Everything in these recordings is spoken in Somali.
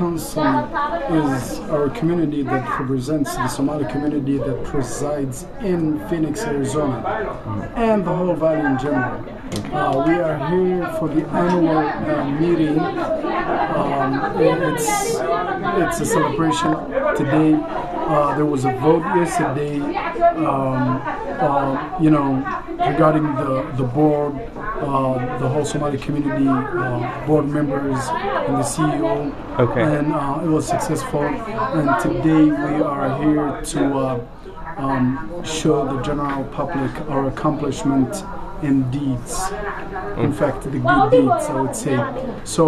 Council is our community that represents the Somali community that resides in Phoenix, Arizona, and the whole valley in general. We are here for the annual meeting. It's a celebration today. There was a vote yesterday, regarding the board, the whole Somali community, board members, and the CEO. Okay. And it was successful. And today we are here to show the general public our accomplishment in deeds. In fact, the good deeds, I would say. So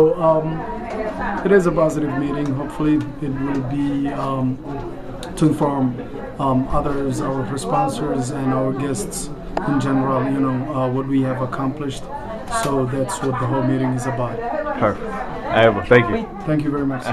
it is a positive meeting. Hopefully, it will be to inform others, our sponsors, and our guests in general. What we have accomplished. So that's what the whole meeting is about. Perfect. Thank you. Thank you very much.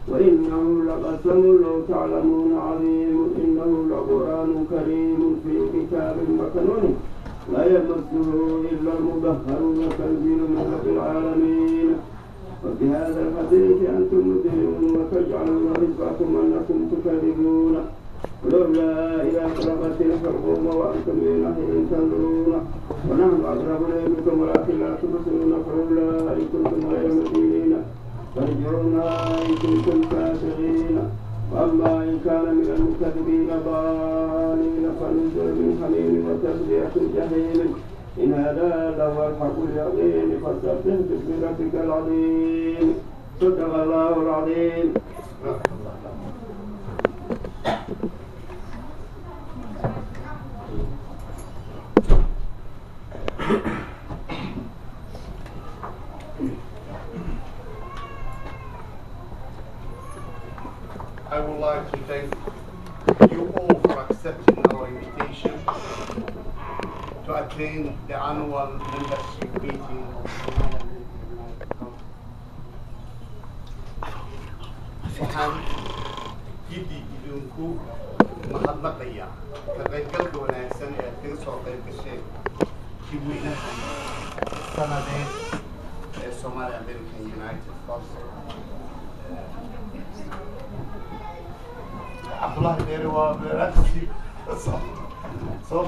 وإنه لقسم لو تعلمون عظيم إنه لقرآن كريم في كتاب مكنون لا يمسه إلا المطهرون تنزيل من رب العالمين وبهذا الحديث أنتم مدهنون وتجعلون رزقكم أنكم تكذبون ولولا إذا خلقت الحرقوم وأنتم من تنظرون ونحن أقرب إليكم ولكن لا تبصرون فلولا إن كنتم غير مدينين فارجعونا إن كنتم كافرين وأما إن كان من المكذبين ضالين فنزل من حميم وتصلية جحيم إن هذا لهو الحق اليقين فسبح باسم ربك العظيم صدق الله العظيم. I would like to thank you all for accepting our invitation to attend the annual membership meeting of the Somali waxaan giddi idinku mahadnaqaya ka qaybgalka wanaagsan ee aad kaga soo qayb gasheen shirweynahan sanadeed ee Somali American United Council. Abdullah Dere wa Berasi so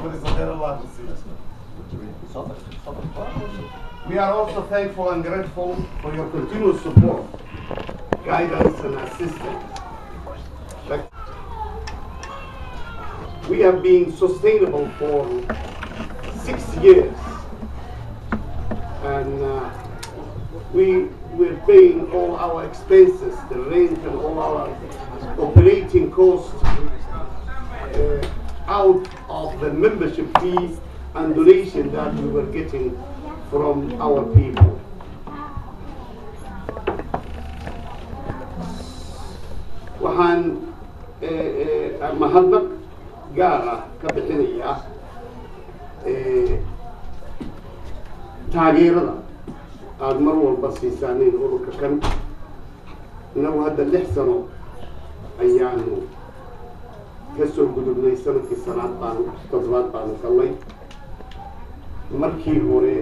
we are also thankful and grateful for your continuous support, guidance and assistance. We have been sustainable for 6 years and we're paying all our expenses, the rent and all our operating costs out of the membership fees and donation that we were getting from our people. waxaan mahadnaq gaar ah ka bixinayaa taageerada aad mar walba siisaaneen ururka kan inagu hadda 6 sano ayaanu kasoo gudubnay sanadkii toddobaad baanu galnay markii hore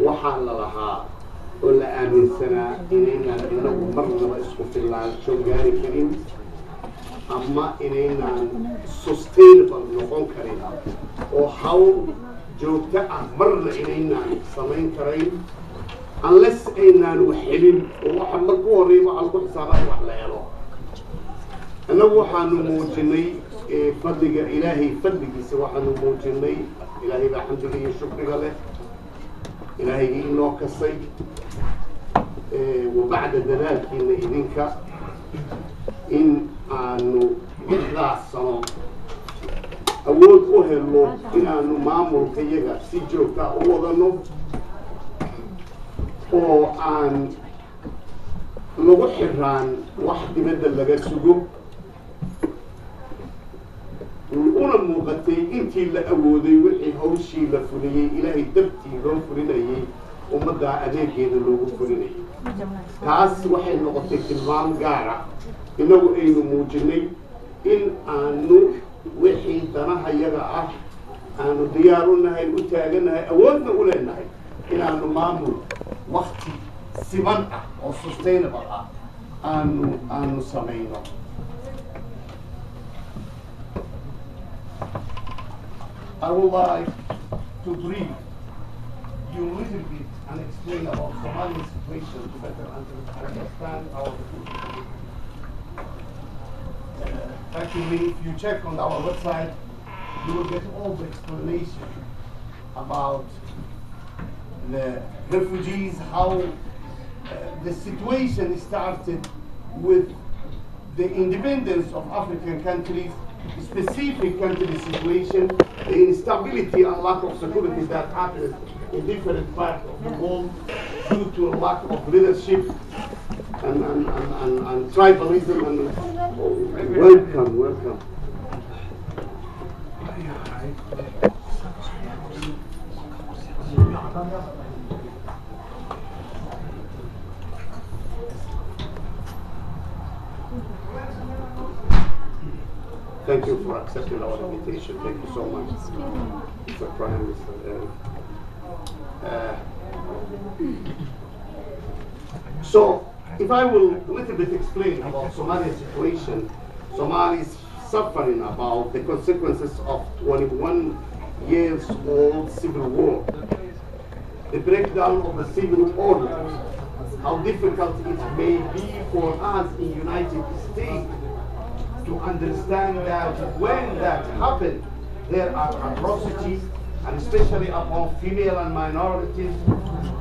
waxaa la lahaa oo la aaminsanaa inaynaan inagu marnaba isku filaansho gaari karin ama inaynaan sustainable noqon karin oo hawl joogto ah marna inaynaan samayn karayn unless aynaan wax helin oo waxa marka horreeya waxa lagu xisaabaa wax la helo annagu waxaanu muujinay fadliga ilaahay fadligiisa waxaanu muujinay ilaahay baa xamdiga iyo shukriga leh ilaahay inoo kasay وبعد ذلك إذنك إن أنو إحدى سنة أود أهلو إن أنو مامور كيغا سيجوكا أوضانو أو أن لو حران واحد مدى لغا سجو وأنا موقتي إنتي اللي أودي وحي هوشي لفليي إلهي دبتي لو فليني ومدى أديكي لو فليني taas waxay noqotay tilmaam gaara inagu aynu muujinay in aanu wixii danaha yaga ah aanu diyaar u nahay u taaganahay awoodna u leenahay inaanu maamul waqti siman ah oo sustainable ah aanu samayno. I would like to brief you a little bit and explain about Somalia's situation to better understand our situation. Actually, if you check on our website, you will get all the explanation about the refugees, how the situation started with the independence of African countries, specific country situation, the instability and lack of security that happens in different parts of the world due to a lack of leadership and tribalism. And welcome. Thank you for accepting our invitation. Thank you so much, Mr. Prime Minister. So, if I will a little bit explain about Somalia's situation, Somalis suffering about the consequences of 21 years old civil war, the breakdown of the civil order, how difficult it may be for us in United States to understand that when that happened, there are atrocities, and especially upon female and minorities,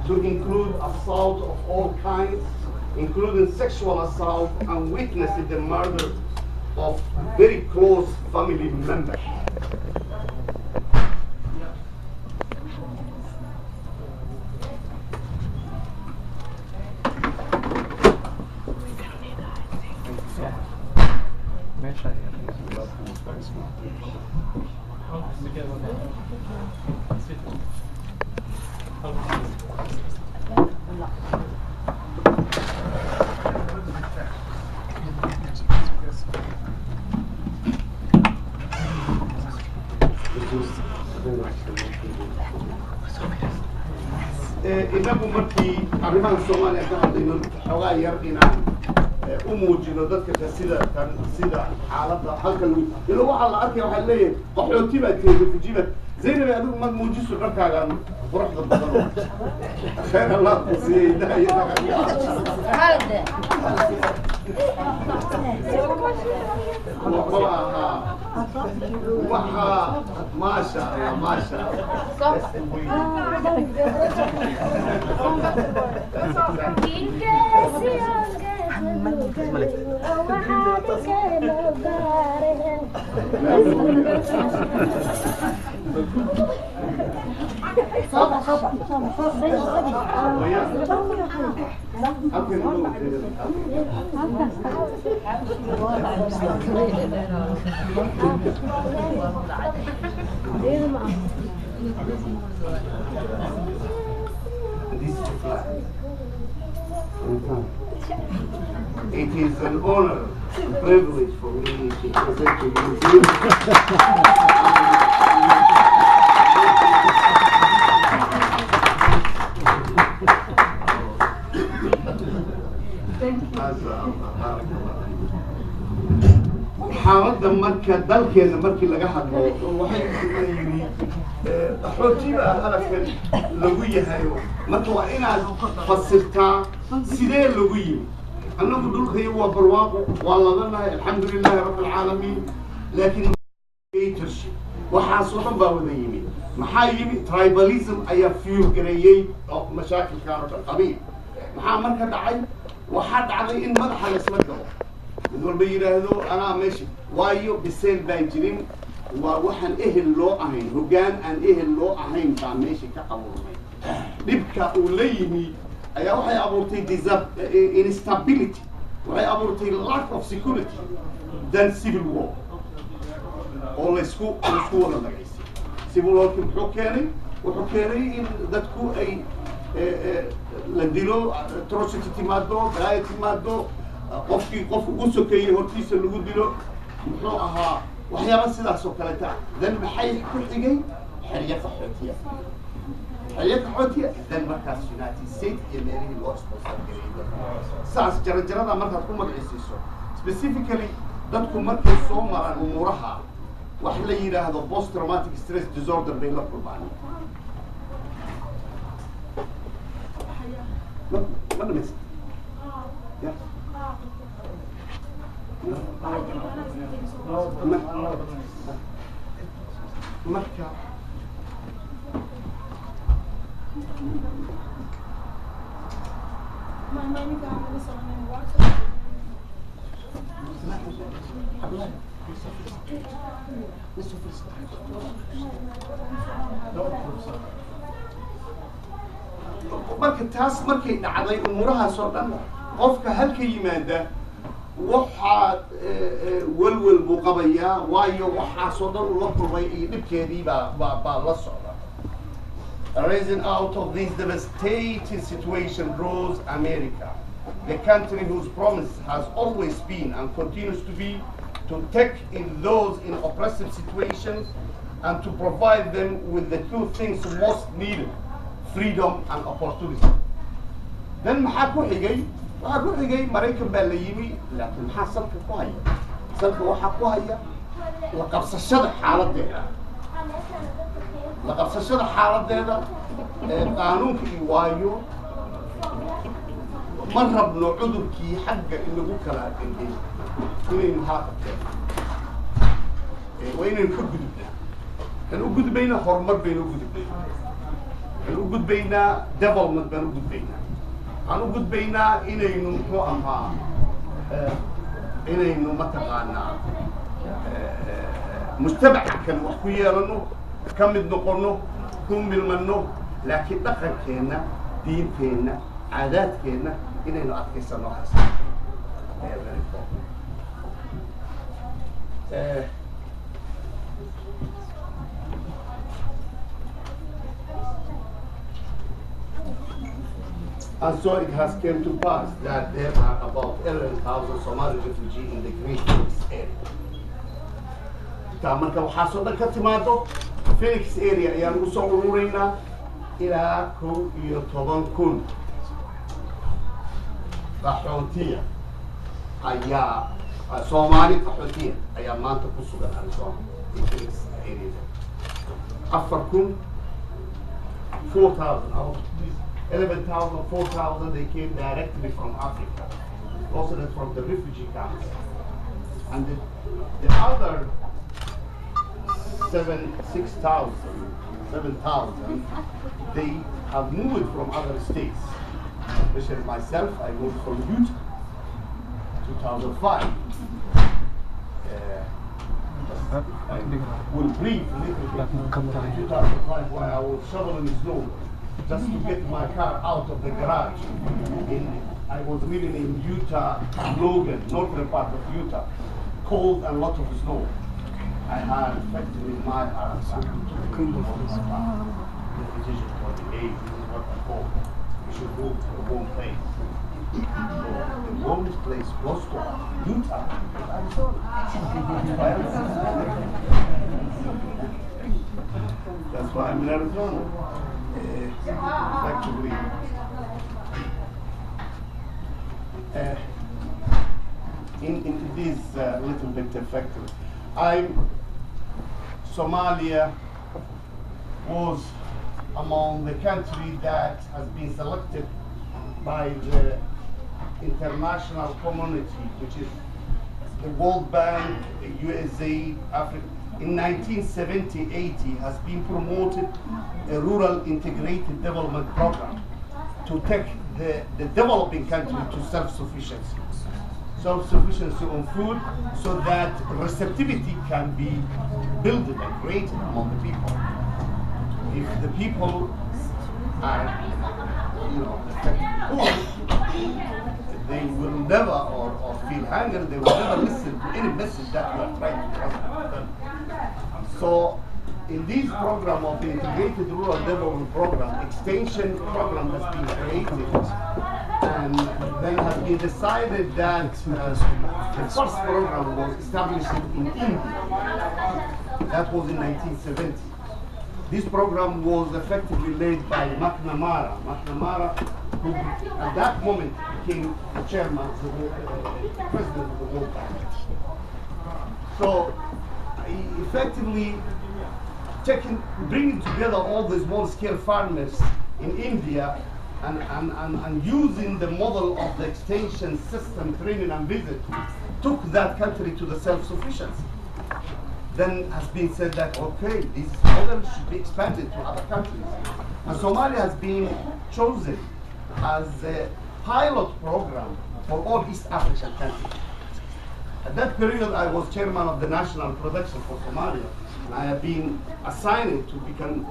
to include assault of all kinds, including sexual assault, and witnessing the murder of very close family members. inagu markii arrimaha Soomaaliya ka hadlayno xogaa yar inaan u muujino dadka sida xaaladda halkan ilo waxa la arkay waxa leeyahay qaxooti baa refugee زين أدوك ما موجود ركع عن فرح الضرورة خير الله قصي ده هذا وها ما شاء الله ما شاء It is an honor, a privilege for me to present to you. حاولت مركز دلكي مركي لقى حد وحين يجي حوتي بقى هذا لقويه هايو ما توقعنا فسرتها سيدي لقويه أنا بدول خيو وبرواق والله ذنا الحمد لله رب العالمين لكن يترش وحاسوهم باوديني محايمي ترايباليزم أي فيو جريي أو مشاكل كانت القبيل محامن كذا عين وحد على إن مرحلة اسمه بدول بيرهدو أنا ماشي وايو بسيل بايجرين ووحن اللو أهين هجان أن اللو أهين فماشي كقبول نبكى أوليني أي وحي أبورتي instability وحي أبورتي lack of security than civil war أو لسكو ولا نعيسي civil war كم حكاني وحكاني إن دتكو أي la dilo atrocity timaado balaaya timaado qofkii qof ugu sokeeyey hortiisa lagu dilo muxuu ahaa waxyaaba sidaas oo kale taa dan maxay ku xigay xeryo qaxootiya dan markaas United States iyo meelihii loo sponsor gareeyay saas jarjarada markaad ku magciisiiso specifically dadku markay soo maraan umuuraha wax la yiraahdo post traumatic stress disorder bay la kulmaan ما لمست يا مكة marka taas markay dhacday umurahaas oo dhan qofka halka yimaada waxa walwal buu qabayaa waayo waxaas oo dhan la kulmay iyo dhibkeedii baa la socda. Rising out of this devastating situation rose America, the country whose promise has always been and continues to be to take in those in oppressive situations and to provide them with the two things most needed, freedom and opportunity. Then maxaa ku xigay Maraykan baa la yimi laakiin maxaa salka ku haya waxaa ku haya la qabsashada xaaladeeda qaanuunka iyo waayo ma rabno cudurkii xagga in lagu kala dhigay inaynu haaqabteen waa inaynu ka gudubnaa kan u gudbayna horumar baynu u gudbaynaa kan u gudbaynaa development baan u gudbaynaa aan u gudbaynaa inaynu muxuu ahaa inaynu mataqaanaa mujtamaca kan wax ku yeelano ka mid noqono ku milmano laakiin dhaqankeenna diinteenna caadaadkeenna inaynu adkaysano haysa And so it has come to pass that there are about 11,000 Somali refugees in the Great Phoenix area. Marka waxaa soo dhan ka timaado Phoenix area ayaan u soo urureynaa ilaa 11,000 qaxootiya ayaa Somali qaxootiya ayaa maanta ku sugan Arizona Phoenix area. 4,000 11,000, 4,000, they came directly from Africa, also from the refugee camps. And the other 7,000, they have moved from other states. Especially myself, I moved from Utah, 2005. I will brief a little bit. 2005 when I was shoveling snow. Just to get my car out of the garage. I was living in Utah, Logan, northern part of Utah, cold and lot of snow. I had effectively my heart. The decision for the age is what I call. We should move to a warm place. So the warmest place close to Utah is Arizona. That's why I'm in Arizona. Effectively, in this little bit effective, Somalia was among the country that has been selected by the international community, which is the World Bank, the USA, Africa. In 1970-80 has been promoted a rural integrated development program to take the developing country to self-sufficiency. Self-sufficiency on food so that receptivity can be built and created among the people. If the people are, poor, they will never, or feel hunger, they will never listen to any message that you are trying to transmit. So in this program of the Integrated Rural Development Program, extension program has been created, and then has been decided that the first program was established in India. That was in 1970. This program was effectively led by McNamara. McNamara, who at that moment became the chairman, the president of the World Bank. So, he effectively bringing together all the small-scale farmers in India and using the model of the extension system, training and visit, took that country to the self-sufficiency. Then has been said that, okay, this model should be expanded to other countries. And Somalia has been chosen as a pilot program for all East African countries. At that period, I was chairman of the national production for Somalia. And I have been assigned to become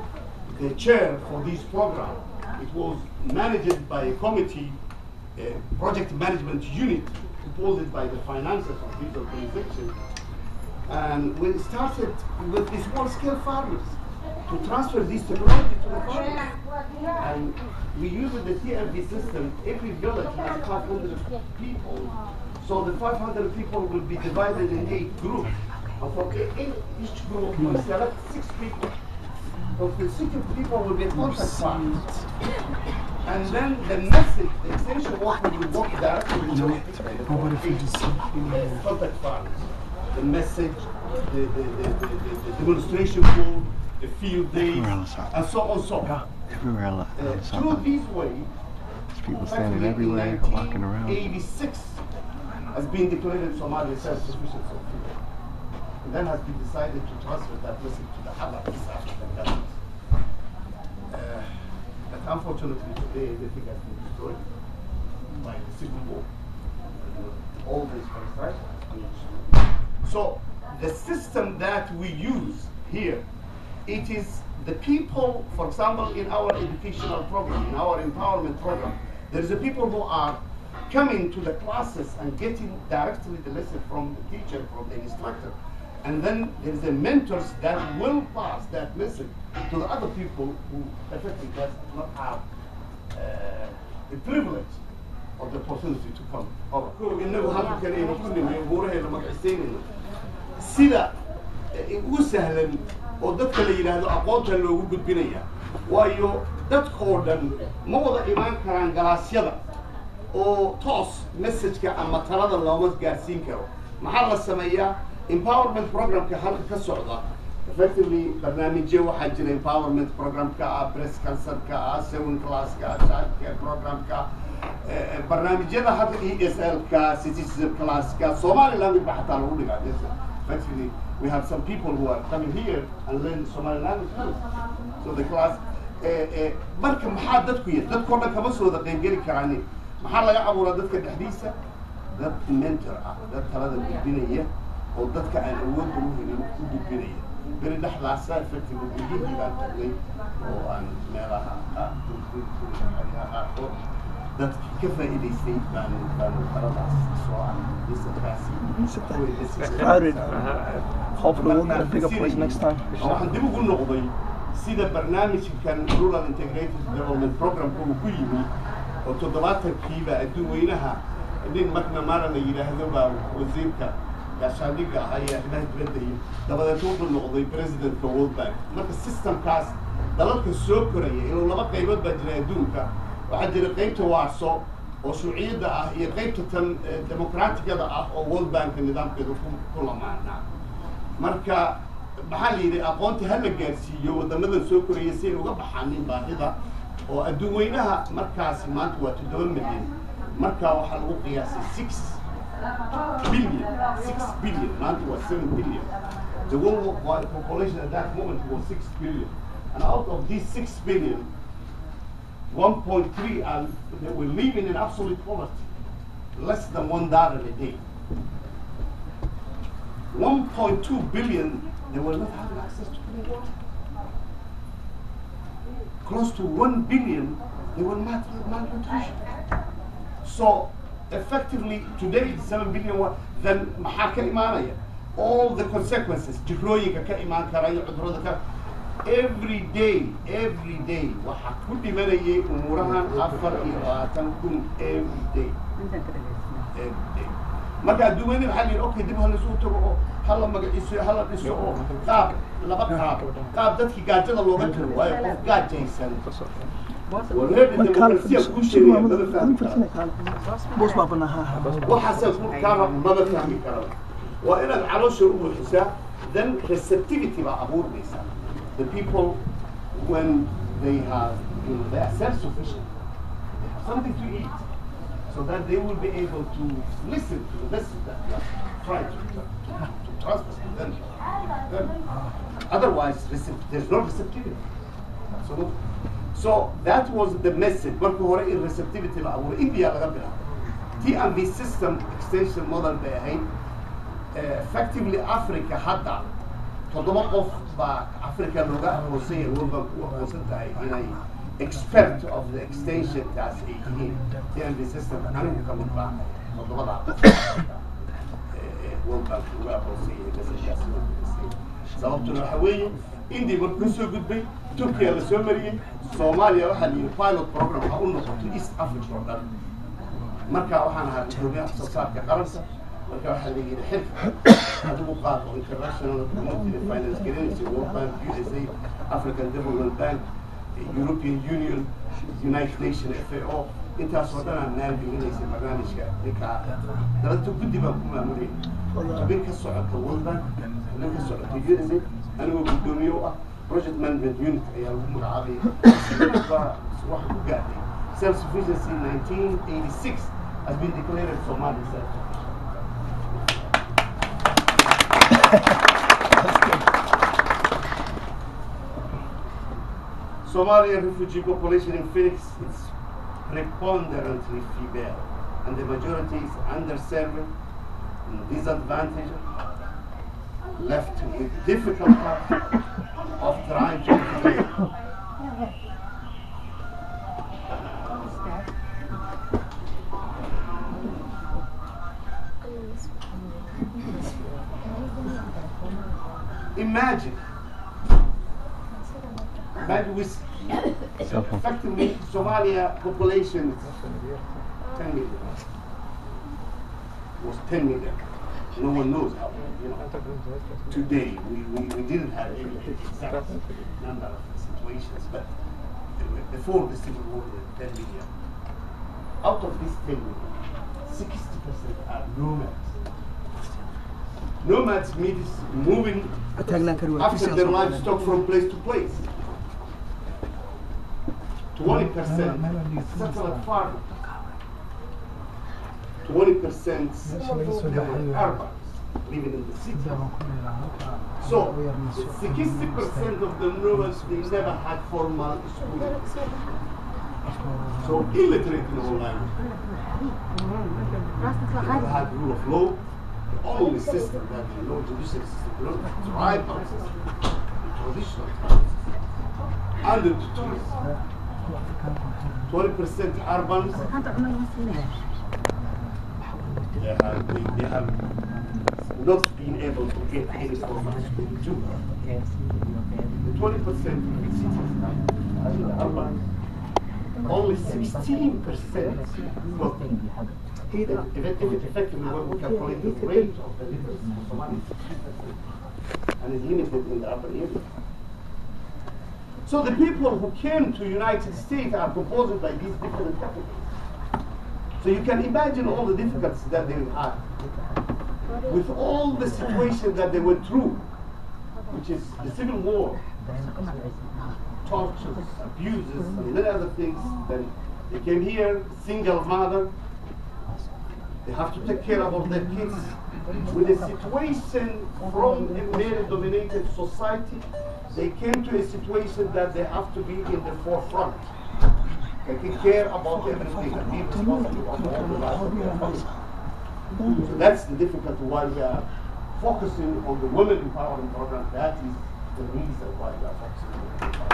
the chair for this program. It was managed by a committee, a project management unit, composed by the finances of this organization. And we started with the small-scale farmers to transfer this technology to the farmers. And we used the TRV system. Every village has 500 people. So the 500 people will be divided in 8 groups. And for each group, we select 6 people. So the 6 people will be contact farmers. And then the message, the extension worker will work directly with the contact farmers. The message, the demonstration code, the field days, and so on and so on. Everywhere outside. Through this way, There's people standing everywhere, walking around. 1986 has been declared Somalia self-sufficient. And then has been decided to transfer that message to the other East African countries. But unfortunately today everything has been destroyed by the civil war. All this construction has been destroyed. So the system that we use here, it is the people, for example, in our educational program, in our empowerment program, there is the people who are coming to the classes and getting directly the lesson from the teacher, from the instructor. And then there is the mentors that will pass that message to the other people who effectively does not have the privilege or the opportunity to come. sida ugu sahlan oo dadka la yiraahdo aqoonta loogu gudbinaya waayo dadka oo dhan ma wada imaan karaan galaasyada oo toos message-ka ama talada looma gaarsiin karo maxaa la sameeyaa empowerment program-ka halka ka socda effectively barnaamijyo waxaa jira empowerment program-ka breast cancer-ka 7 class-ka child care program-ka barnaamijyada hadda ESL-ka citizen class-ka Somaliland baxtaa lagu dhigaa actually we have some people who are coming here and learn Somali language too. So the class marka maxaa dadku yiri dadku dhan kama soo wada qayb gali karaan maxaa laga abuuraa dadka dhexdiisa dad mentor ah dad talada gudbinaya oo dadka aan awood u helin u gudbinaya bari dhaxlaasa effectively bigii baan tagnay oo aan meelaha that ka faa'iideystay baan taladaas soo aan crowded. Hopefully we'll get a bigger place next time. waxaan dib ugu noqday sida barnaamijkan Rural Integrated Development Program ku yimi oo 70kiiba adduun weynaha nin McNamara la yiraahdo baa wasiirka gaashaandhigga ayaa ilaah dibadda iyo dabadeed wuxuu noqday presidentka World Bank marka systemkaas dalalka soo koraya inuu laba qaybood baa jira adduunka waxaa jira qaybta waaso oo shuuciyada ah iyo qaybta tan demokraatigada ah oo World Bank nidaamkeedu ku lamaana marka maxaa la yiri aqoonta hal la gaarsiiyo wadamada soo koraya si uga baxaanin baahida oo adduun weynaha markaas maanta waa 7 milyan marka waxa lagu qiyaasay 6 billion maanta waa 7 billion the world population at that moment was 6 billion and out of these 6 billion 1.3 and they were living in absolute poverty, less than $1 a day. 1.2 billion, they were not having access to clean water. Close to 1 billion, they were malnutrition. So effectively, today 7 billion, then all the consequences, every day waxa ku dhimanayay umurahan 24 every day marka duwani waxa la okay dib hal soo tago hal magaciisu hal dhiso oo qaab laba qaab dadkii gaajada looga tiro waayo qof gaajaysan وهذا الديمقراطية كل شيء ما بفهم بوس بابنا ها وحسب كلام ما بفهم كلام وإلى العروش يقول حساب then receptivity بقى أبور بيسا the people when they have they are self-sufficient they have something to eat so that they will be able to listen to the message that they are trying to transfer to them otherwise there's no receptivity absolutely. So that was the message. Marka hore in receptivity la abuuray India laga bilaabo. TMV system extension model bay ahayd. Effectively Africa hadda toddoba qof baa Africa looga aqoonsay World Bank u aqoonsan tahay inay expert of the extension taas ay yihiin. TMV system anigu ka mid baa toddobada World Bank uga aqoonsay sababtuna waxa weeye India markuu soo gudbay Turkiya la soo mariyay Soomaaliya waxa la yiri pilot program ha u noqoto East Africa oo dhan marka waxaan ahaa gudoomiyaha soosaarka qaranka marka waxa la yiri xirf adigu qaado international community finance guarantee World Bank USA African Development Bank European Union United Nations FAO intaas oo dhan aan maalgelinaysa barnaamijka ninka dabadda guddi baan ku maamulay tabin ka socota World Bank ninka socota USA anigu gudoomiye ah project management unit ayaa lagu magacaabay waxa ku gaadhay self-sufficiency in 1986 has been declared Somali Somalia refugee population in Phoenix is preponderantly female and the majority is underserved and disadvantaged left with difficult task of trying to create. Imagine with effectively Somalia population 10 million. Was 10 million. No one knows how, today we didn't have any exact number of situations, but before the civil war, 10 million. Out of this 10 million, 60% are nomads. Nomads means moving after their livestock from place to place. 20% satellite farming. 20% they were urban, living in the city. So 60% of the nomads, they never had formal schooling. So illiterate in the whole language. They never had rule of law. The only system that they know, judicial system, tribal system, the traditional tribal system. Under the trees. 20% urban. They have not been able to get any formal school too. The 20% in cities, urban, only 16%. Well, effectively, when we calculate the rate of the literacy for Somali, and is limited in the urban area. So the people who came to the United States are composed by these different categories. So you can imagine all the difficulties that they had with all the situations that they went through, which is the civil war, tortures, abuses, and many other things. Then they came here, single mother, they have to take care of all their kids. With a situation from a male-dominated society, they came to a situation that they have to be in the forefront. Taking care about everything and being responsible for all the lives of their family. So that's the difficulty why we are focusing on the women empowerment program. That is the reason why we are focusing on the empowerment.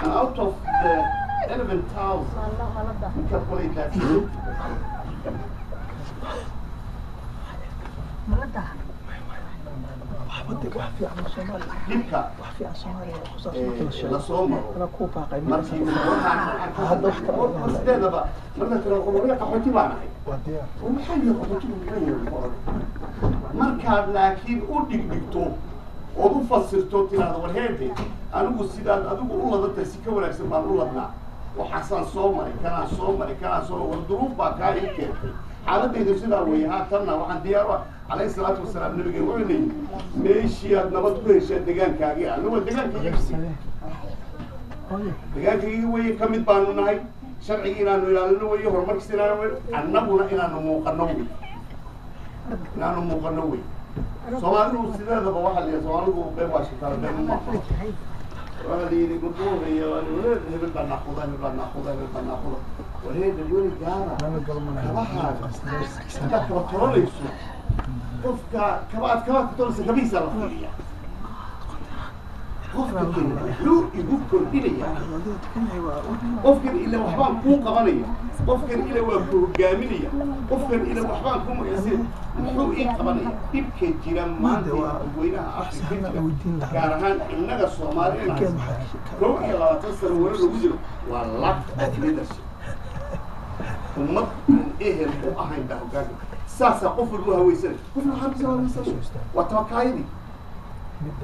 And out of the 11,000, we calculate that 50%. وحبتك وحفي عن الصومالي dhibka وحفي عن الصومالي خصوصا la soo maro أنا كوبا قايم markii sideedaba marka tiro qomoriga qaxooti baan ahay maxaa yihi qaxootigu maxay yihiin markaad laakiin u dhigdhigto ood u fasirto tiraahdo warheente anigu sidaad adigu u ladantay si ka wanaagsan baan u ladnaa waxaasaan soo maray kanaan soo maray kanaan soo war duruuf baa kaa ii keentay xaaladaydu sidaa weeye haatanna waxaan diyaar u ah calayhi salaatu wasalaam nabigeen wuxuu leeyihi meeshii aad nabad ku heshaa degaankaagii anigoo degaankaygii degaankaygii weye ka mid baanu nahay sharcigii inaanu ilaalino weye horumarkiisa inaanu wey annaguna inaanu muuqano wey soomaalidu sideedaba waxaa la yidhi soomaalidu been waa shitaal been uma waxaa la yidhi gurduuqaya hebel baa naaquda wareeda weli gaara kabahaaga intaad kaba tolanayso qofka kabaad ka tolanaysa kabihiisaa la fiiriya qofka wuxuu igu kordhinaya qofkan ila waxbaan kuu qabanaya qofkan ila waa ku hogaaminaya qofkan ila waxbaan kuu magacsin muxuu ii qabanaya dhibka jira maanta weynaha afrika jira gaar ahaan innaga soomaalida 22 sano weli lagu jiro waa lack of leadership ummad ehel u ahayn baa hogaamin saasaa qof walba hawaysanay qof waa tawakaayadii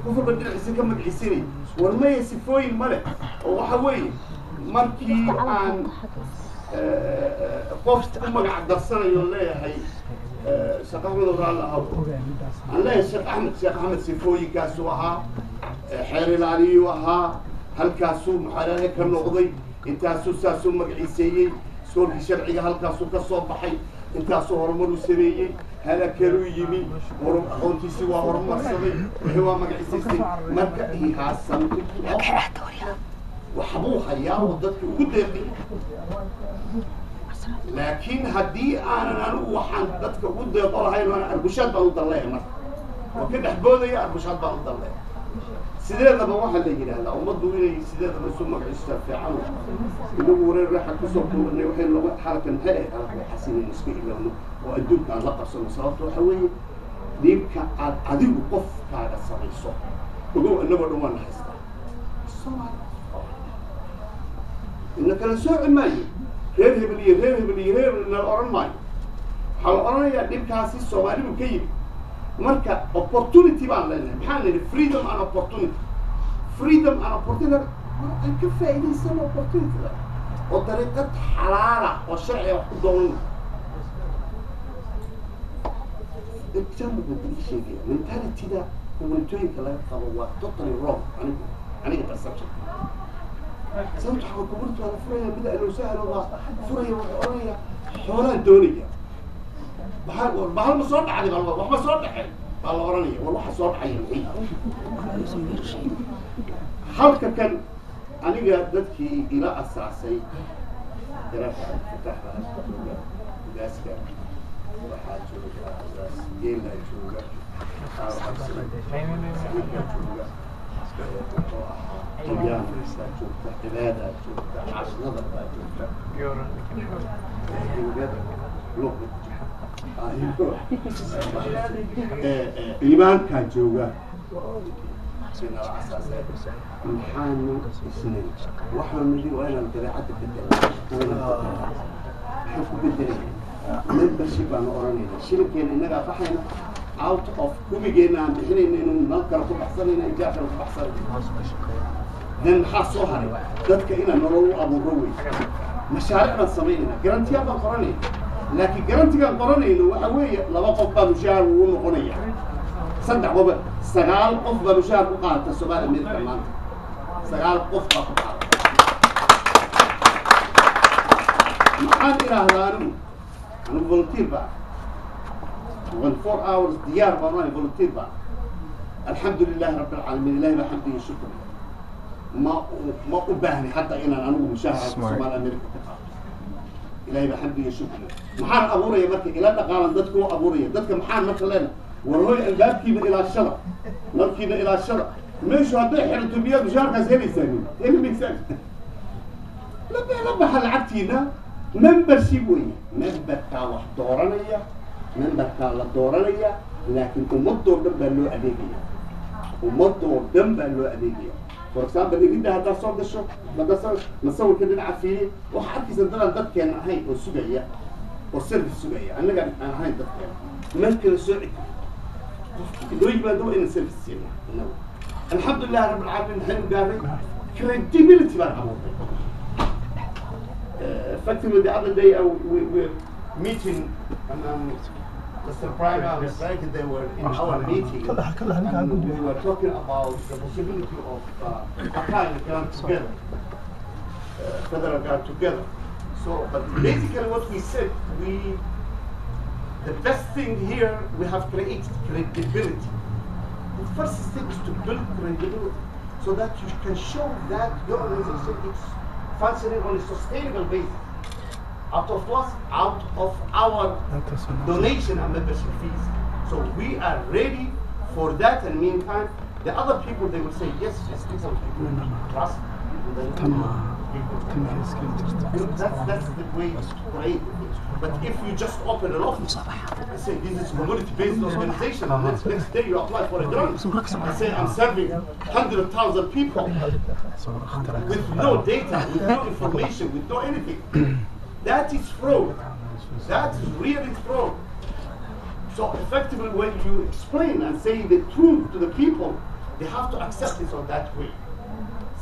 qof walba dhinaciisa ka magiciisanay war maya sifooyin male oo waxa weeye markii aan qof u magac darsanayo leeyahay sheekh axmed oraal ahaw aan leeyahay sheekh axmed sifooyinkaasuu ahaa xeer ilaaliyuu ahaa halkaasuu maxaalahe ka noqday intaasuu saasuu magaciiseeyey soolkii sharciga halkaasuu ka soo baxay intaasuu horumaruu sameeyey halakaluu yimi aqoontiisii waa horumarsaday wixii waa magaciisaystay marka ihaasan waxbuu hayaa oo dadka ugu deeqay laakiin haddii aanan anigu waxaan dadka ugu deeqo lahayn waana arbushaad baan u dalleeya marka waa ka dhex boodaya arbushaad baan u dalleeya sideedaba waxaa la yidhaahdaa ummaddu inay sideedaba isu magaciisa fiican inagu wareer raaxa kusoo kuulanay waxay laba xarakan maxay ahayd halka xasinaynu iska ilowno oo adduunka aan la qabsano sababta waxa weeye dhiibka aad adigu qofkaaga samayso ogow innagoo dhan waana haystaa ina kala sooci maayo reer hebel iyo reer hebel iyo reer hebel nala oran maayo waxaa la oranayaa dhibkaasi soomaalidu ka yimid marka opportunity baan leenahay maxaan leeyahay freedom and opportunity aan ka faa'iidaysano opportunity oo dariiqad xalaala oo sharciga wax ku doonan example baan sheegaya mentalityda communitooyinka laga qabo waa totally wrong aniga perception sababta waxaa kuburta waa la furaya mid aloo sahlo waa furaya waxay oranaya xoolaan doonaya bahal ma soo dhacday wax ma soo dhacay baa la oranaya war waxa soo dhacaya maxay halka kan aniga dadkii ila asaasay garabka fataxda gaaska waxaa jooga geela jooga طبيان جوجتا عبادة جوجتا عاش نظر جوجتا إيمان كان جوجا محانا السنين وحنا نجي وين الدراعات الدراعات حكوا بالدراعات membership aan oranayna shirkeena inaga faxayna out of kumigeena aan bixinayna inuu nalkala ku baxsanayna ijaafana ku baxsanayna dan maxaa soo haray dadka inaan nolol u abuuro wey mashaariic baan samaynayna garantiyaa baan qoranayna laakiin garantigaan qoranayna waxa weeye 2 qof baa mushaar ugu noqonaya 3 qof 9 qof baa mushaar ku qaata Soomaali Amerika maanta 9 qof baa ku qaata maxaan idhaahdaan أنا فولنتير بقى 4 hours ديار براني فولنتير بقى الحمد لله رب العالمين الله بحمده الشكر ما أبهني حتى إن أنا مشاهد سومال أمريكا إلهي بحمده الشكر محان أبوريا مركي إلى قال ضدكم أبوريا ضدك محان مثلا والله الباب كينا إلى الشرع نركينا إلى الشرع مش هضيع حرة بيا بشارك زي سامي إيه مثال لما حل عبتينا membership wey memberka wax dooranaya memberka la dooranaya laakiin ummadoo dhan baa loo adeegaya ummadoo dhan baa loo adeegaya for example idinda haddaa soo gasho masawirka dhinaca fiiriye waxaa arkaysa dadaan dadkeena ahayn oo sugaya oo service sugaya annaga aan ahayn dadkeena markala soo celiyo loo yimaado inaan service siina alxamdulilah rabbil caalamiin waxaynu gaarnay credibility baan abuurnay effectively the other day we were meeting and Mr. Prime Minister, they were in our meeting and we were talking about the possibility of applying the grant together, federal grant together. So, but basically what we said, the best thing here, we have created credibility. The first step is to build credibility so that you can show that your organization is functioning on a sustainable basis. Out of our donation and membership fees. So we are ready for that, and meantime, the other people, they will say, yes, these are people we trust. That's the way to create it. But if you just open an office and say, this is a community-based organization, and next day you apply for a grant, and say, I'm serving 100,000 people with no data, with no information, with no anything. That is fraud. That is really fraud. So effectively, when you explain and say the truth to the people, they have to accept it on that way.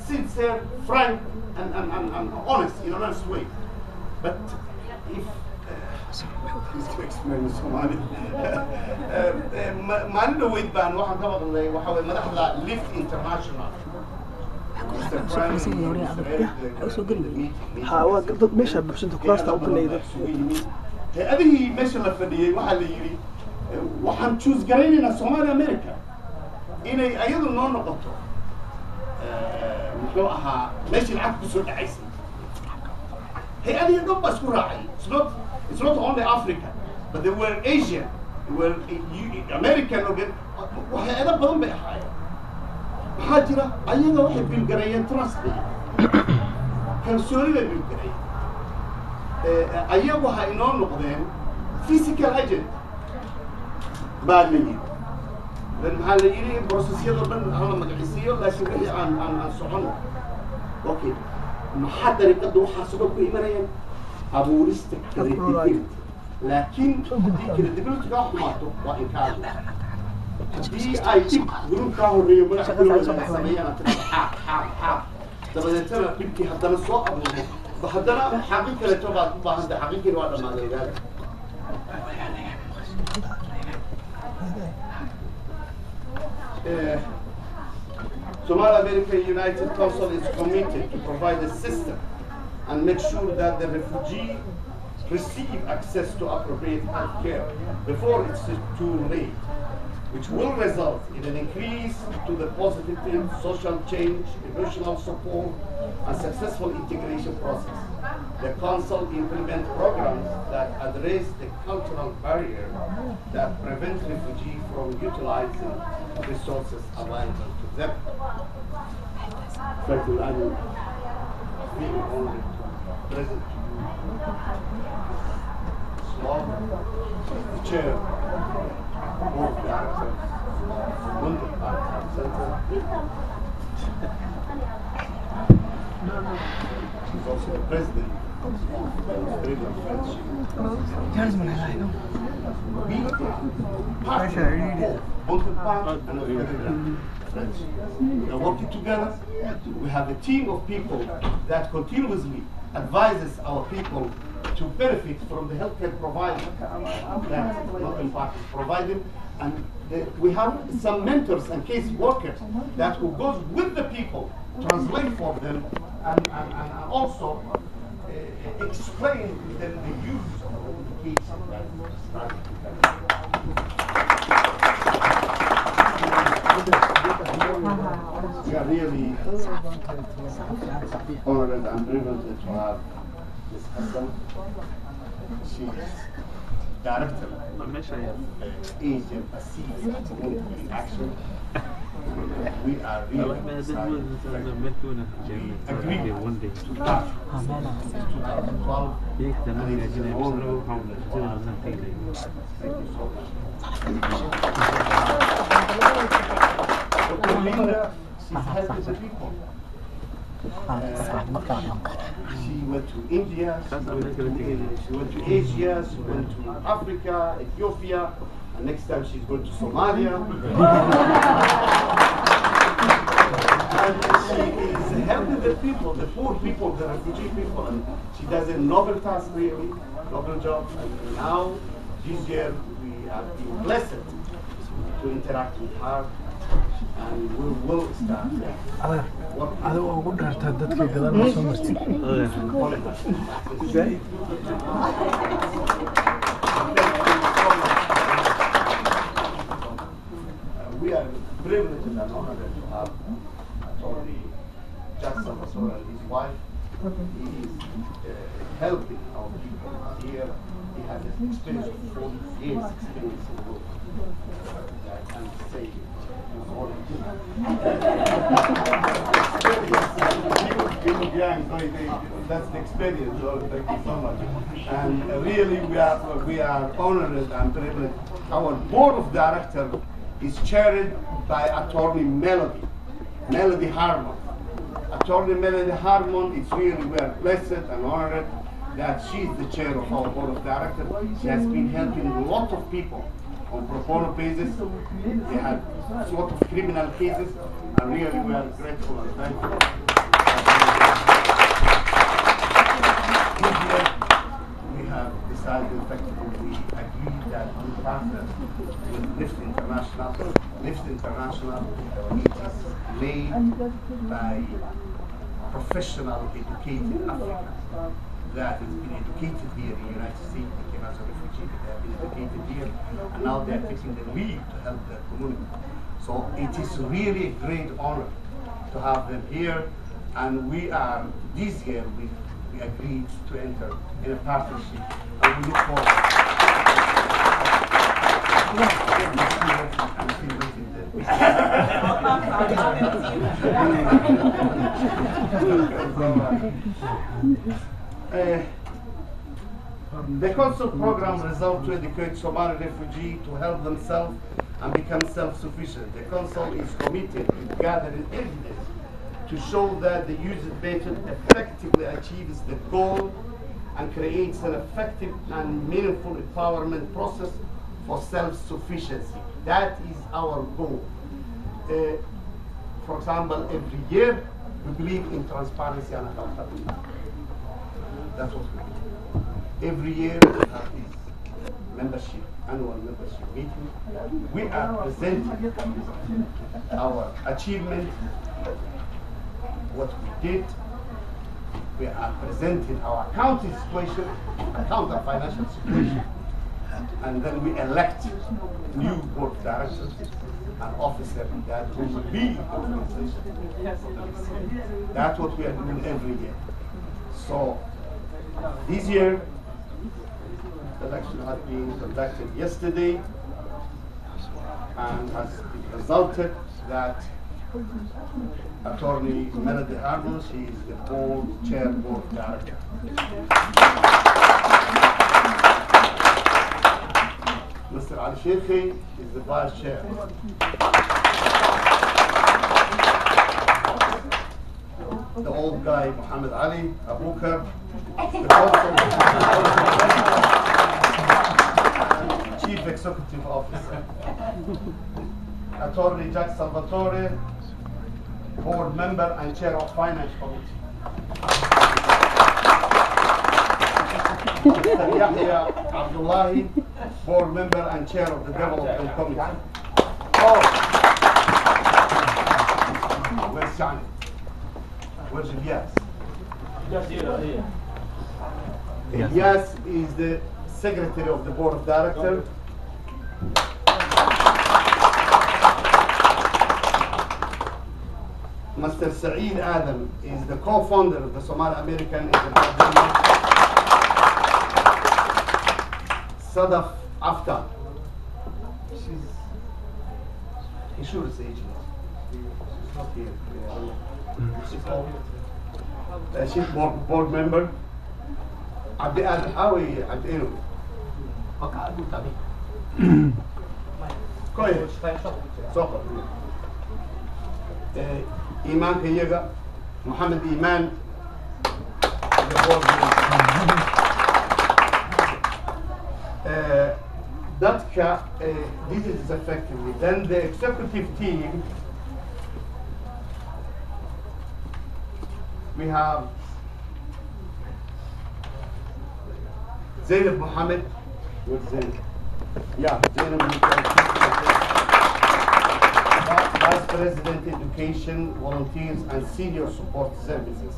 Sincere, frank, and honest, in an honest way. But if to explain Somali, man the weight ban waxaan ka maqlay waxa way madaxda Lift International. ها dad meesha buuxsanta kuraasta u kaleeyda adii meesha la fadhiyay waxa la yiri waxaan choose garaynaynaa Soomaali America inay ayadu noo noqoto muxuu ahaa meesha lacag ku soo dhacaysay adii dhan baa isku raacay it's not only Africa but they were Asian were American waxyaalo badan bay ahaayeen waxaa jira ayaga waxay bilgareeyeen trust kalsoonida bilgareeyeen ayagu waxay inoo noqdeen physical agent baa la yidhi maxaa la yidhi processyada dhan hala magacisiiyo laakiin wixii aan socono okay maxaa dariiqada waxaas uga ku imanayaan abuurista credibility laakiin haddii credibility kaa xumaato waa inkaar haddii ay dib gruubkaa horreeyo magaca kulooda sameeyaan xaaq dabadeetana dhibkii haddana soo abuuro ba haddana xaqi kaleeto baad u baahan tahay xaqiiqiina waa dhammaaday ogaada Somali America United Council is committed to provide a system and make sure that the refugee receive access to appropriate health care before it's too late, which will result in an increase to the positive social change, emotional support, and successful integration process. The Council implements programs that address the cultural barrier that prevent refugees from utilizing resources available to them. I'm feeling honored to present to you Small Chair Board of Directors, London Art Center. He's also the president of the Australian Friendship. Bunker Park and Australian Friendship. We are working together. We have a team of people that continuously advises our people to benefit from the healthcare provider that Bunker Park is providing. And we have some mentors and case workers that who goes with the people, translate for them, and also explain to them the use of all the cases that we are really honored and privileged to have Ms. Hassan. She's director of Asian Pacific Community in Action. We are really excited. We agreed to that since 2012, and it is an honor for us. Thank you so much. Dr. Linda, she's helping the people. She went to India, she went to Asia, she went to Africa, Ethiopia, and next time she's going to Somalia. And she is helping the people, the poor people, the refugee people, and she does a noble task, really, noble job. And now, this year, we have been blessed to interact with her, and we will start. هذا هو أقول لك تهددك كذا ما سمعت. We are privileged and honored to have Attorney Jackson Basora and his wife. He is helping our people here. He has experience of 40 years experience in work. I can say that's the experience. Thank you so much. And really, we are honored and privileged. Our board of directors is chaired by Attorney Melody Harmon. Attorney Melody Harmon, it's really, we are blessed and honored that she is the chair of our board of directors. She has been helping a lot of people on pro bono basis. They had a lot of criminal cases, and really we are grateful and thankful. This year, we have decided, effectively, we agreed that we partner with Lift International. Lift International is made by professional, educated Africans that has been educated here in the United States. They came as a refugee, they have been educated here, and now they are taking the lead to help their community. So it is really a great honor to have them here, and we are, this year, we agreed to enter in a partnership, and we look forward. The Consul program resolved to educate Somali refugees to help themselves and become self-sufficient. The Consul is committed to gathering evidence to show that the used method effectively achieves the goal and creates an effective and meaningful empowerment process for self-sufficiency. That is our goal. For example, every year we believe in transparency and accountability. That's what we do. Every year we have this membership, annual membership meeting. We are presenting our achievement, what we did. We are presenting our accounting situation, account and financial situation, and then we elect new board of directors and officers that will be the organization. That's what we are doing every year. So this year, the election has been conducted yesterday and has resulted that Attorney Melody Harmon, she is the board director. Mr. Ali Sheikhi is the vice chair. The old guy, Muhammad Ali Abukar, the Chief Executive Officer. Attorney Jack Salvatore, board member and chair of Finance Committee. Mr. Yahya Abdullahi, board member and chair of the Development Committee. Oh, where's Shani? Where's Ilyas? Ilyas is the secretary of the board of directors. Mr. Saeed Adam is the co-founder of the Somali American International. Sadaf After. She's sure it's agent. She's not here. She's board member. عبد الحاوي عبد إنو. كويس. سوق. إيمان كيجا محمد إيمان. This is effectively. Then the executive team, we have Zainab Mohammed. What's Zainab? Yeah, Zainab Mohammed. Vice President Education, Volunteers and Senior Support Services.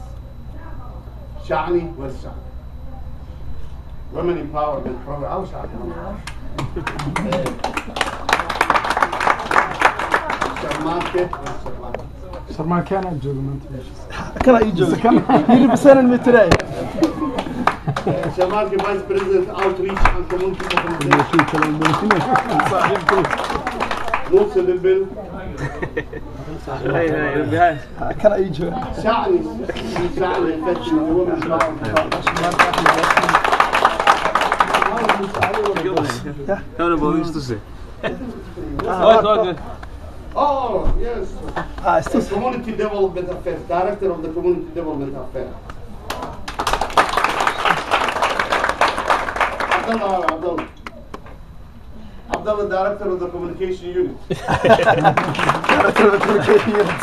Shani, where's Shani? Women Empowerment Program. Oh, Shani. Sharman كان أجل كلا يجوز يلبسون المترين. Sharman Vice President Outreach and Community Mobilization. Musa Bilbil. كلا يجوز. شعني فتش Women Empowerment. Oh, yes. Community Development Affairs, Director of the Community Development Affairs. Abdullah, Director of the Communication Unit. Director of the Communication Unit.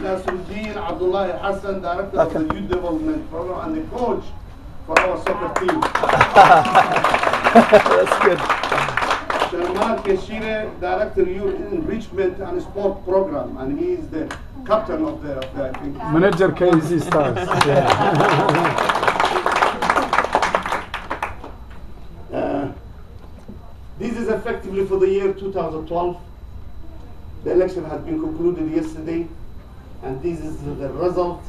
Nasruddin Abdullah Hassan, Director of the Youth Development Program and the coach for our soccer team. That's good. Sharman Keshire, Director Youth Enrichment and Sport Program, and he is the captain of the I think. Manager KZ Stars. This is effectively for the year 2012. The election has been concluded yesterday, and this is the result.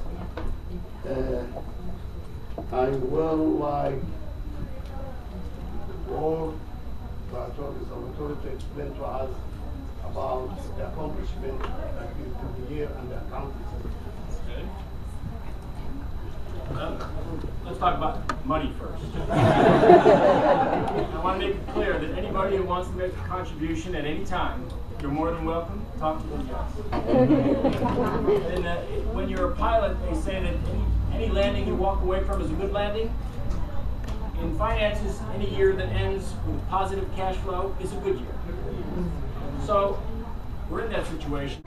I will like all the authorities to explain to us about the accomplishment of the year and the accomplishment. Let's talk about money first. I want to make it clear that anybody who wants to make a contribution at any time, you're more than welcome. Talk to those guys. And when you're a pilot, they say that any landing you walk away from is a good landing. In finances, any year that ends with positive cash flow is a good year. So we're in that situation.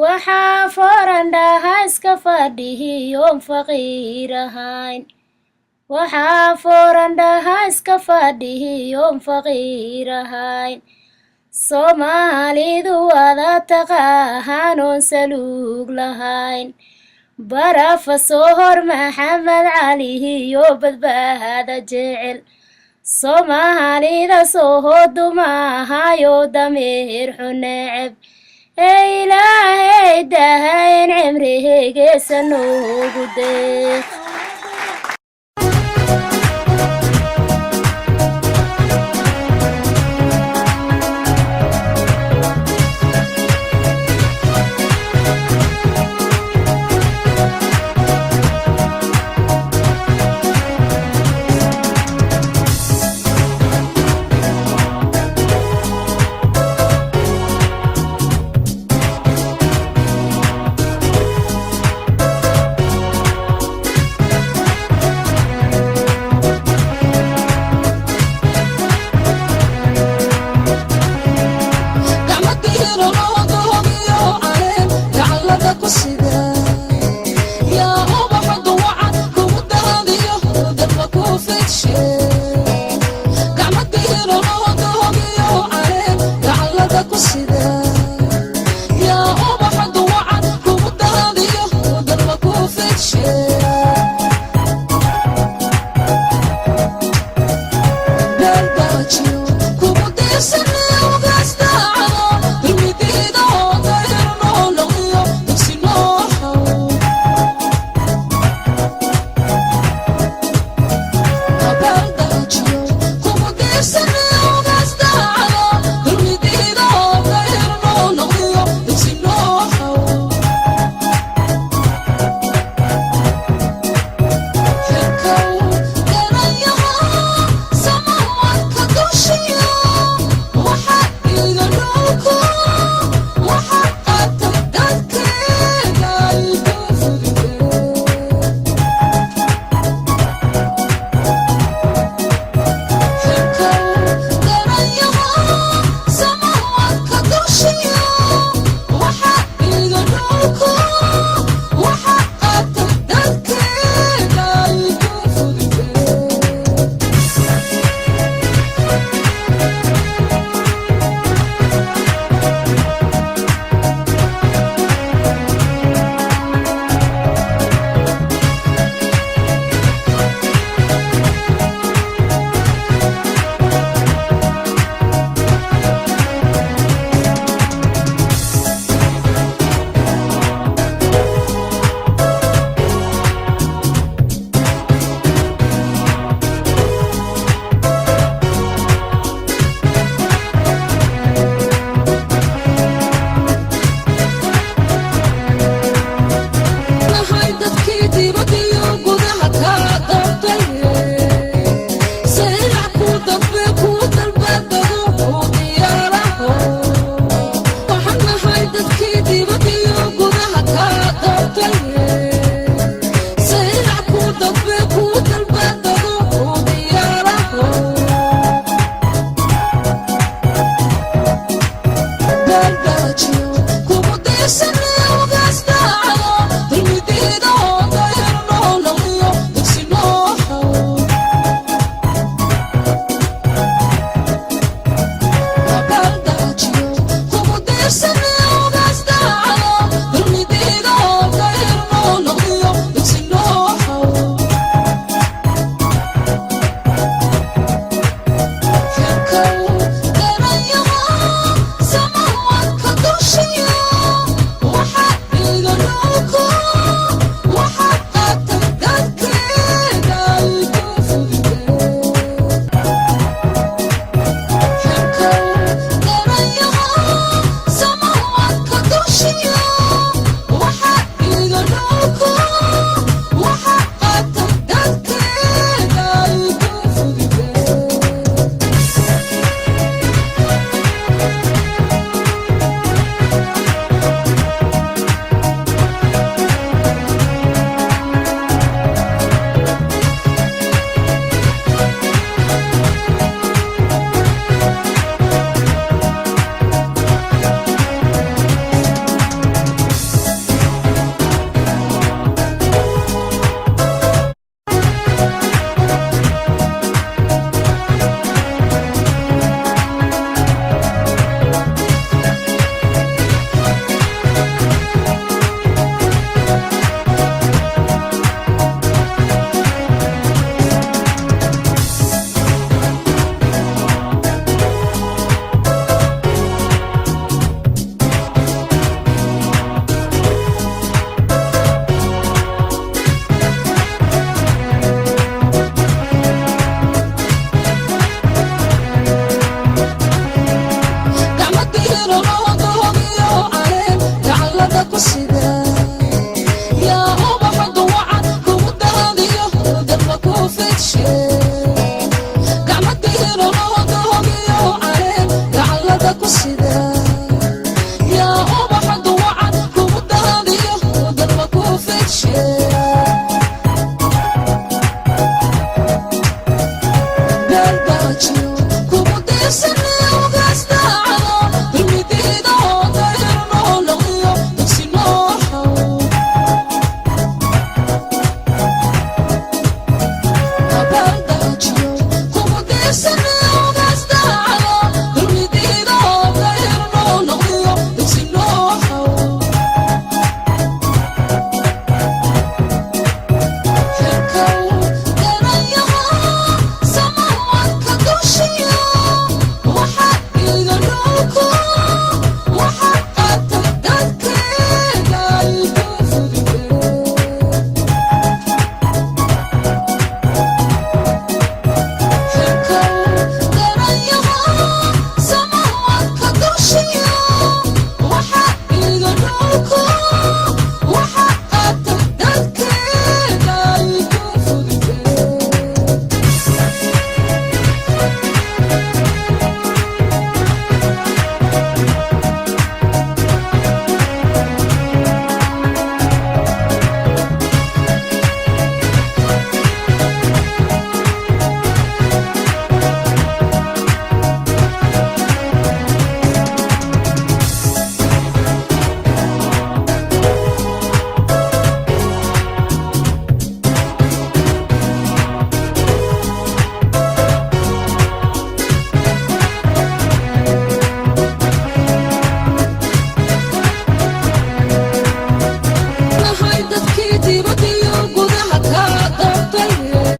waxaa foorandhaha iska fadhihi yoom faqiirahayn waxaa foorandhaha iska fadhihi yoom faqiirahayn Soomaalidu wada taqaan oon saluug lahayn barafa soo hor Maxamed Cali iyo badbaada jecel Soomaalida soo hodumahayo dameer xuneceb إلهي دهين عمري قيس النوب